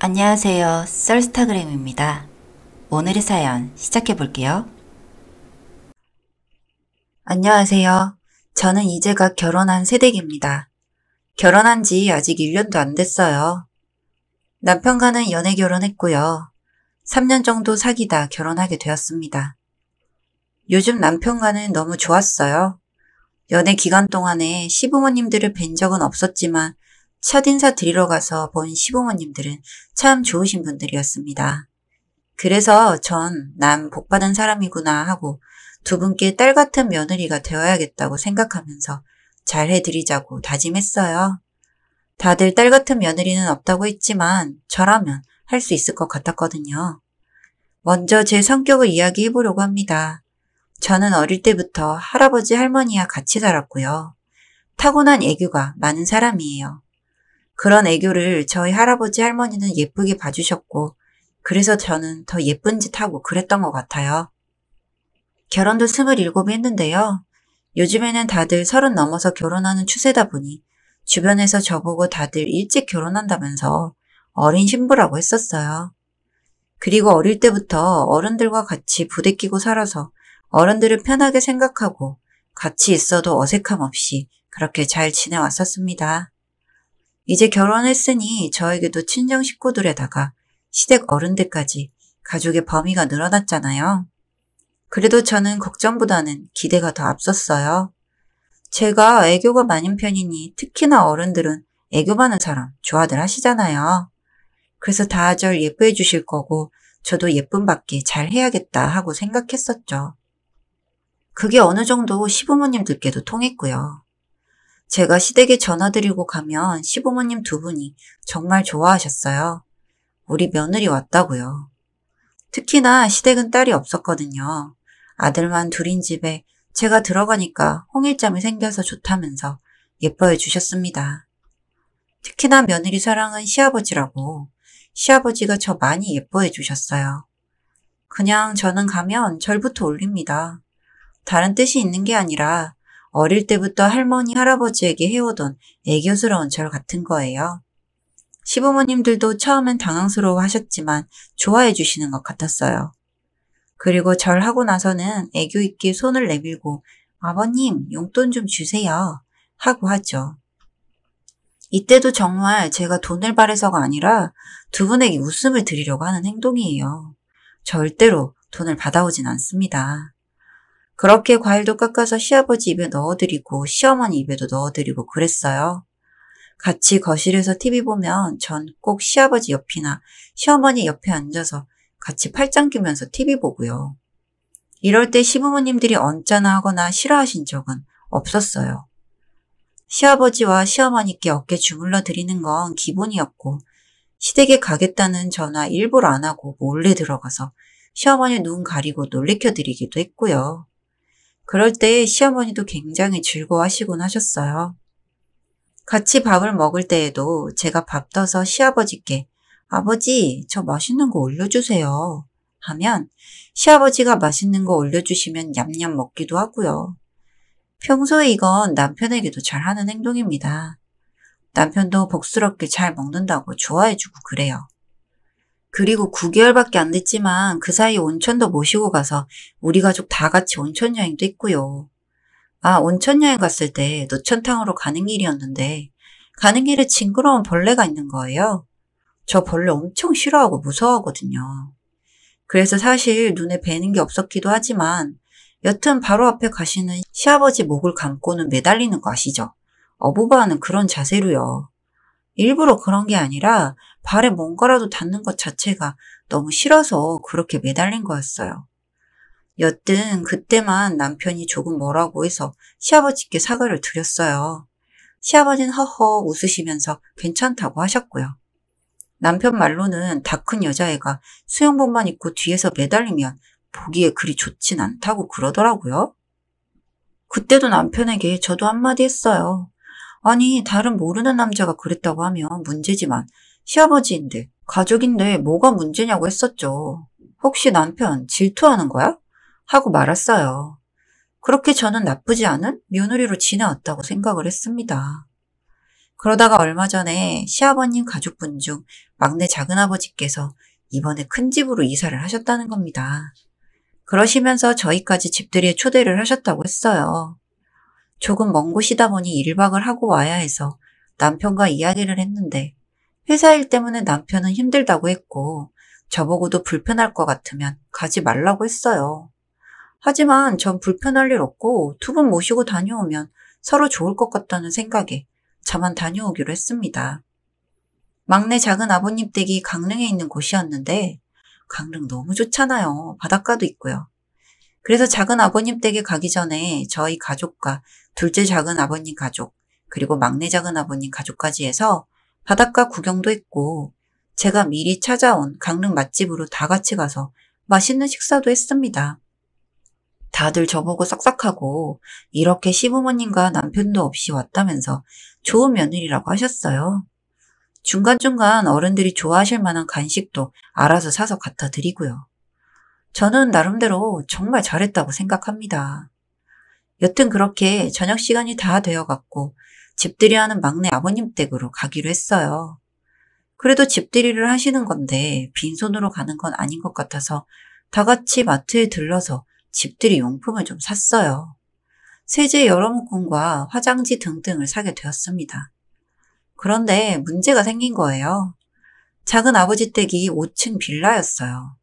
안녕하세요. 썰스타그램입니다. 오늘의 사연 시작해 볼게요. 안녕하세요. 저는 이제 갓 결혼한 새댁입니다. 결혼한 지 아직 1년도 안 됐어요. 남편과는 연애 결혼했고요. 3년 정도 사귀다 결혼하게 되었습니다. 요즘 남편과는 너무 좋았어요. 연애 기간 동안에 시부모님들을 뵌 적은 없었지만 첫인사 드리러 가서 본 시부모님들은 참 좋으신 분들이었습니다. 그래서 전 난 복받은 사람이구나 하고 두 분께 딸 같은 며느리가 되어야겠다고 생각하면서 잘 해드리자고 다짐했어요. 다들 딸 같은 며느리는 없다고 했지만 저라면 할 수 있을 것 같았거든요. 먼저 제 성격을 이야기해 보려고 합니다. 저는 어릴 때부터 할아버지 할머니와 같이 살았고요. 타고난 애교가 많은 사람이에요. 그런 애교를 저희 할아버지 할머니는 예쁘게 봐주셨고 그래서 저는 더 예쁜 짓 하고 그랬던 것 같아요. 결혼도 27이 했는데요. 요즘에는 다들 30 넘어서 결혼하는 추세다 보니 주변에서 저보고 다들 일찍 결혼한다면서 어린 신부라고 했었어요. 그리고 어릴 때부터 어른들과 같이 부대끼고 살아서 어른들을 편하게 생각하고 같이 있어도 어색함 없이 그렇게 잘 지내왔었습니다. 이제 결혼했으니 저에게도 친정 식구들에다가 시댁 어른들까지 가족의 범위가 늘어났잖아요. 그래도 저는 걱정보다는 기대가 더 앞섰어요. 제가 애교가 많은 편이니 특히나 어른들은 애교 많은 사람 좋아들 하시잖아요. 그래서 다 절 예뻐해 주실 거고 저도 예쁨 받게 잘 해야겠다 하고 생각했었죠. 그게 어느 정도 시부모님들께도 통했고요. 제가 시댁에 전화드리고 가면 시부모님 두 분이 정말 좋아하셨어요. 우리 며느리 왔다고요. 특히나 시댁은 딸이 없었거든요. 아들만 둘인 집에 제가 들어가니까 홍일점이 생겨서 좋다면서 예뻐해 주셨습니다. 특히나 며느리 사랑은 시아버지라고 시아버지가 저 많이 예뻐해 주셨어요. 그냥 저는 가면 절부터 올립니다. 다른 뜻이 있는 게 아니라 어릴 때부터 할머니, 할아버지에게 해오던 애교스러운 절 같은 거예요. 시부모님들도 처음엔 당황스러워 하셨지만 좋아해 주시는 것 같았어요. 그리고 절 하고 나서는 애교 있게 손을 내밀고 아버님 용돈 좀 주세요 하고 하죠. 이때도 정말 제가 돈을 바래서가 아니라 두 분에게 웃음을 드리려고 하는 행동이에요. 절대로 돈을 받아오진 않습니다. 그렇게 과일도 깎아서 시아버지 입에 넣어드리고 시어머니 입에도 넣어드리고 그랬어요. 같이 거실에서 TV 보면 전 꼭 시아버지 옆이나 시어머니 옆에 앉아서 같이 팔짱 끼면서 TV 보고요. 이럴 때 시부모님들이 언짢아 하거나 싫어하신 적은 없었어요. 시아버지와 시어머니께 어깨 주물러 드리는 건 기본이었고 시댁에 가겠다는 전화 일부러 안 하고 몰래 들어가서 시어머니 눈 가리고 놀래켜 드리기도 했고요. 그럴 때 시어머니도 굉장히 즐거워하시곤 하셨어요. 같이 밥을 먹을 때에도 제가 밥 떠서 시아버지께 아버지, 저 맛있는 거 올려주세요 하면 시아버지가 맛있는 거 올려주시면 냠냠 먹기도 하고요. 평소에 이건 남편에게도 잘하는 행동입니다. 남편도 복스럽게 잘 먹는다고 좋아해주고 그래요. 그리고 9개월밖에 안 됐지만 그 사이에 온천도 모시고 가서 우리 가족 다 같이 온천 여행도 했고요. 온천 여행 갔을 때 노천탕으로 가는 길이었는데 가는 길에 징그러운 벌레가 있는 거예요. 저 벌레 엄청 싫어하고 무서워하거든요. 그래서 사실 눈에 뵈는 게 없었기도 하지만 여튼 바로 앞에 가시는 시아버지 목을 감고는 매달리는 거 아시죠? 어부바하는 그런 자세로요. 일부러 그런 게 아니라 발에 뭔가라도 닿는 것 자체가 너무 싫어서 그렇게 매달린 거였어요. 여튼 그때만 남편이 조금 뭐라고 해서 시아버지께 사과를 드렸어요. 시아버지는 허허 웃으시면서 괜찮다고 하셨고요. 남편 말로는 다 큰 여자애가 수영복만 입고 뒤에서 매달리면 보기에 그리 좋진 않다고 그러더라고요. 그때도 남편에게 저도 한마디 했어요. 아니 다른 모르는 남자가 그랬다고 하면 문제지만 시아버지인데 가족인데 뭐가 문제냐고 했었죠. 혹시 남편 질투하는 거야? 하고 말았어요. 그렇게 저는 나쁘지 않은 며느리로 지내왔다고 생각을 했습니다. 그러다가 얼마 전에 시아버님 가족분 중 막내 작은아버지께서 이번에 큰 집으로 이사를 하셨다는 겁니다. 그러시면서 저희까지 집들이에 초대를 하셨다고 했어요. 조금 먼 곳이다 보니 1박을 하고 와야 해서 남편과 이야기를 했는데 회사 일 때문에 남편은 힘들다고 했고 저보고도 불편할 것 같으면 가지 말라고 했어요. 하지만 전 불편할 일 없고 두 분 모시고 다녀오면 서로 좋을 것 같다는 생각에 저만 다녀오기로 했습니다. 막내 작은 아버님 댁이 강릉에 있는 곳이었는데 강릉 너무 좋잖아요. 바닷가도 있고요. 그래서 작은 아버님 댁에 가기 전에 저희 가족과 둘째 작은 아버님 가족 그리고 막내 작은 아버님 가족까지 해서 바닷가 구경도 했고 제가 미리 찾아온 강릉 맛집으로 다 같이 가서 맛있는 식사도 했습니다. 다들 저보고 싹싹하고 이렇게 시부모님과 남편도 없이 왔다면서 좋은 며느리라고 하셨어요. 중간중간 어른들이 좋아하실 만한 간식도 알아서 사서 갖다 드리고요. 저는 나름대로 정말 잘했다고 생각합니다. 여튼 그렇게 저녁 시간이 다 되어갔고 집들이하는 막내 아버님 댁으로 가기로 했어요. 그래도 집들이를 하시는 건데 빈손으로 가는 건 아닌 것 같아서 다 같이 마트에 들러서 집들이 용품을 좀 샀어요. 세제 여러 묶음과 화장지 등등을 사게 되었습니다. 그런데 문제가 생긴 거예요. 작은 아버지 댁이 5층 빌라였어요.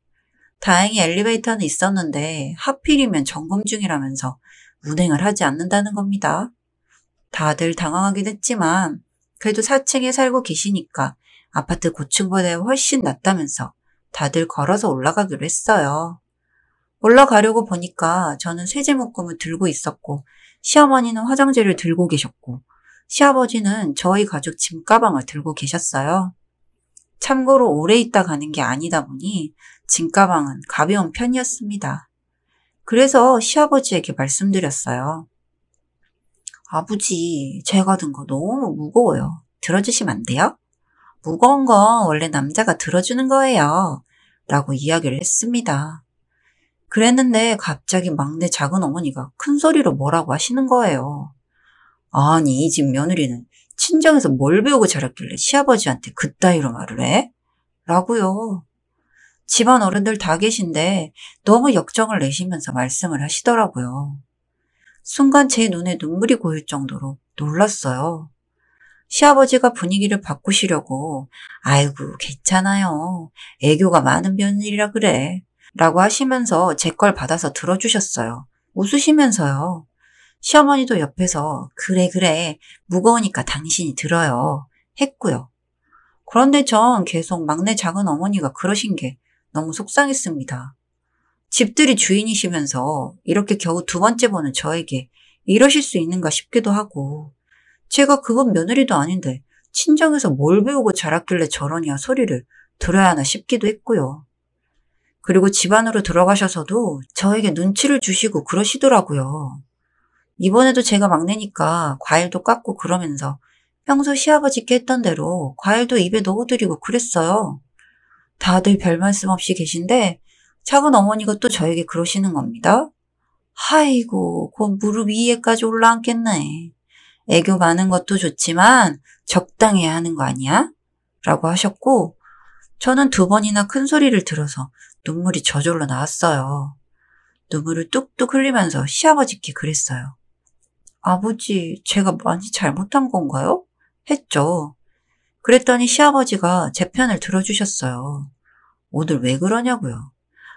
다행히 엘리베이터는 있었는데 하필이면 점검 중이라면서 운행을 하지 않는다는 겁니다. 다들 당황하긴 했지만 그래도 4층에 살고 계시니까 아파트 고층보다 훨씬 낫다면서 다들 걸어서 올라가기로 했어요. 올라가려고 보니까 저는 세제 묶음을 들고 있었고 시어머니는 화장지를 들고 계셨고 시아버지는 저희 가족 짐가방을 들고 계셨어요. 참고로 오래 있다 가는 게 아니다 보니 짐가방은 가벼운 편이었습니다. 그래서 시아버지에게 말씀드렸어요. 아버지, 제가 든 거 너무 무거워요. 들어주시면 안 돼요? 무거운 건 원래 남자가 들어주는 거예요. 라고 이야기를 했습니다. 그랬는데 갑자기 막내 작은 어머니가 큰 소리로 뭐라고 하시는 거예요. 아니, 이 집 며느리는 친정에서 뭘 배우고 자랐길래 시아버지한테 그따위로 말을 해? 라고요. 집안 어른들 다 계신데 너무 역정을 내시면서 말씀을 하시더라고요. 순간 제 눈에 눈물이 고일 정도로 놀랐어요. 시아버지가 분위기를 바꾸시려고 아이고 괜찮아요. 애교가 많은 며느리라 그래. 라고 하시면서 제 걸 받아서 들어주셨어요. 웃으시면서요. 시어머니도 옆에서 그래 무거우니까 당신이 들어요 했고요. 그런데 전 계속 막내 작은 어머니가 그러신 게 너무 속상했습니다. 집들이 주인이시면서 이렇게 겨우 두 번째 보는 저에게 이러실 수 있는가 싶기도 하고 제가 그건 며느리도 아닌데 친정에서 뭘 배우고 자랐길래 저러냐 소리를 들어야 하나 싶기도 했고요. 그리고 집 안으로 들어가셔서도 저에게 눈치를 주시고 그러시더라고요. 이번에도 제가 막내니까 과일도 깎고 그러면서 평소 시아버지께 했던 대로 과일도 입에 넣어드리고 그랬어요. 다들 별 말씀 없이 계신데 작은 어머니가 또 저에게 그러시는 겁니다. 아이고, 곧 무릎 위에까지 올라앉겠네. 애교 많은 것도 좋지만 적당해야 하는 거 아니야? 라고 하셨고 저는 두 번이나 큰 소리를 들어서 눈물이 저절로 나왔어요. 눈물을 뚝뚝 흘리면서 시아버지께 그랬어요. 아버지, 제가 많이 잘못한 건가요? 했죠. 그랬더니 시아버지가 제 편을 들어주셨어요. 오늘 왜 그러냐고요.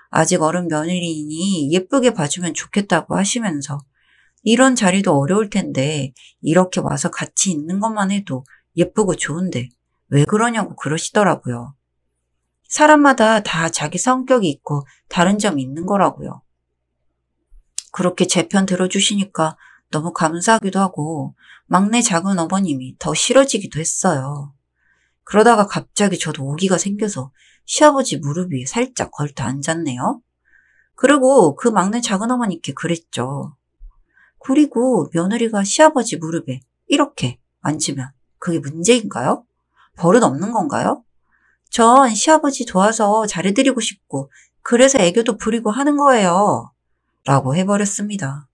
아직 어른 며느리니 예쁘게 봐주면 좋겠다고 하시면서 이런 자리도 어려울 텐데 이렇게 와서 같이 있는 것만 해도 예쁘고 좋은데 왜 그러냐고 그러시더라고요. 사람마다 다 자기 성격이 있고 다른 점이 있는 거라고요. 그렇게 제 편 들어주시니까 너무 감사하기도 하고 막내 작은 어머님이 더 싫어지기도 했어요. 그러다가 갑자기 저도 오기가 생겨서 시아버지 무릎 위에 살짝 걸터 앉았네요. 그리고 그 막내 작은 어머니께 그랬죠. 그리고 며느리가 시아버지 무릎에 이렇게 앉으면 그게 문제인가요? 버릇 없는 건가요? 전 시아버지 도와서 잘해드리고 싶고 그래서 애교도 부리고 하는 거예요. 라고 해버렸습니다.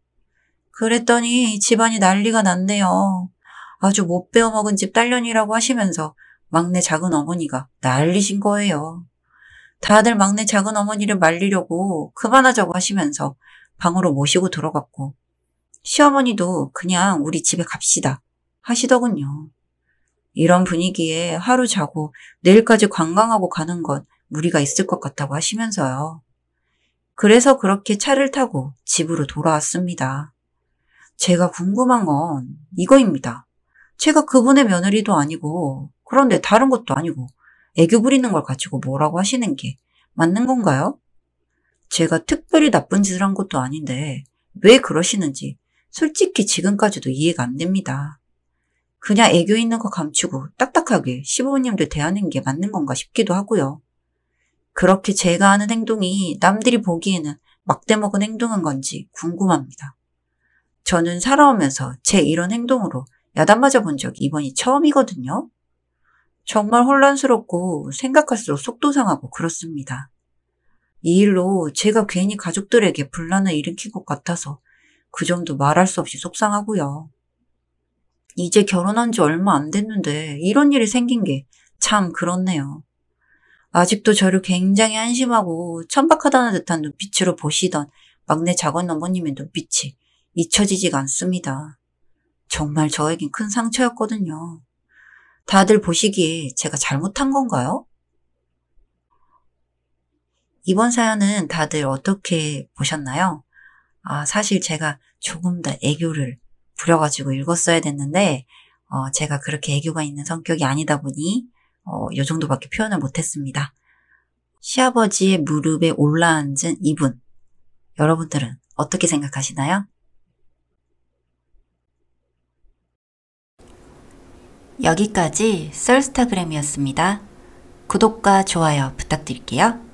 그랬더니 집안이 난리가 났네요. 아주 못 배워먹은 집 딸년이라고 하시면서 막내 작은 어머니가 난리신 거예요. 다들 막내 작은 어머니를 말리려고 그만하자고 하시면서 방으로 모시고 들어갔고 시어머니도 그냥 우리 집에 갑시다 하시더군요. 이런 분위기에 하루 자고 내일까지 관광하고 가는 건 무리가 있을 것 같다고 하시면서요. 그래서 그렇게 차를 타고 집으로 돌아왔습니다. 제가 궁금한 건 이거입니다. 제가 그분의 며느리도 아니고 그런데 다른 것도 아니고 애교 부리는 걸 가지고 뭐라고 하시는 게 맞는 건가요? 제가 특별히 나쁜 짓을 한 것도 아닌데 왜 그러시는지 솔직히 지금까지도 이해가 안 됩니다. 그냥 애교 있는 거 감추고 딱딱하게 시부모님들 대하는 게 맞는 건가 싶기도 하고요. 그렇게 제가 하는 행동이 남들이 보기에는 막대먹은 행동인 건지 궁금합니다. 저는 살아오면서 제 이런 행동으로 야단 맞아본 적이 이번이 처음이거든요. 정말 혼란스럽고 생각할수록 속도 상하고 그렇습니다. 이 일로 제가 괜히 가족들에게 분란을 일으킨 것 같아서 그 점도 말할 수 없이 속상하고요. 이제 결혼한 지 얼마 안 됐는데 이런 일이 생긴 게 참 그렇네요. 아직도 저를 굉장히 한심하고 천박하다는 듯한 눈빛으로 보시던 막내 작은 어머님의 눈빛이 잊혀지지가 않습니다. 정말 저에겐 큰 상처였거든요. 다들 보시기에 제가 잘못한 건가요? 이번 사연은 다들 어떻게 보셨나요? 사실 제가 조금 더 애교를 부려가지고 읽었어야 됐는데 제가 그렇게 애교가 있는 성격이 아니다 보니 요 정도밖에 표현을 못했습니다. 시아버지의 무릎에 올라앉은 이분, 여러분들은 어떻게 생각하시나요? 여기까지 썰스타그램이었습니다. 구독과 좋아요 부탁드릴게요.